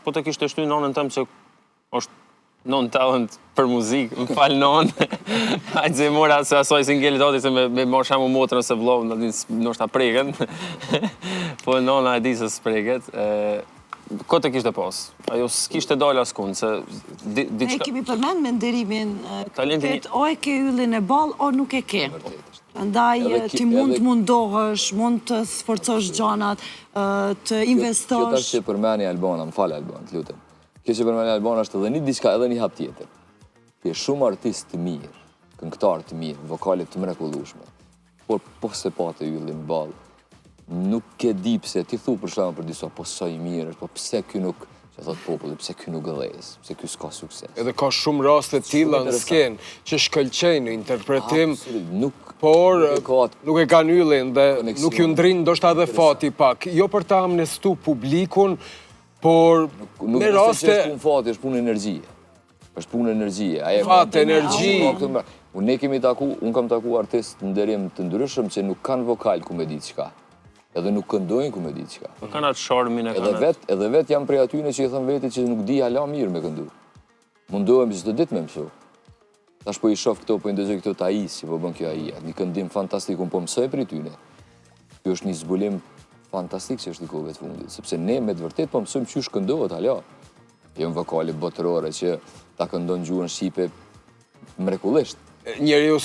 po të kishte shty nonën tëmë që është non-talent për muzikë, më falë nonë. Hajtë se mora se asoj singelit oti se me marrë shamu motrën se vlovë, në është ta preket. Po nona e di se s'preket. Këtë e kishte pas. Ajo s'kishte dalë askun, se... Ne kemi përmend me nderimin, o e ke yllin e ball, o nuk e ke. Andaj ti mund të mundohesh, mund të sforcosh gjanat, të investosh. Kjo tash që përmeni Albana, më falë Albana, të lutem. Kjo që përmeni Albana është edhe një diçka, edhe një hap tjetër. Ti je shumë artist të mirë, këngëtar të mirë, vokalet të mrekullueshme. Por po se pa të yllin e ball, nuk e di pse, ti thu për shkakun për disa, po sa i mirë, po pse ky nuk, që thot populli, pse ky nuk gëllez, pse ky s'ka sukses. Edhe ka shumë raste tilla në skenë që shkëlqejnë në interpretim, por nuk e kanë yllin dhe nuk ju ndrin ndoshta edhe fati pak. Jo për ta amnestu publikun, por me raste... Nuk është punë fati, është punë energjie. është punë energjie. Fat, energji. Ne kemi taku, unë kam taku artist në nderim të ndryshëm që nuk kanë vokal ku me ditë qka. Edhe nuk këndojnë ku me ditë qka. Kanë atë sharmin e kanë. Edhe vet jam prej atyne që i thëmë vetit që nuk di hala mirë me këndu. Mundohem që të ditë me mësu. Tash po i shof këto, po i ndëzoj këto t'ajis, që po bën kjo aia. Një këndim fantastik, unë po mësoj prej tyne. Kjo është një zbulim fantastik që është i kohëve të fundit, sepse ne me të vërtet po mësojmë qysh këndohet hala. Jem vokale botërore që ta këndon gjuhën shqipe mrekullisht. Njeriu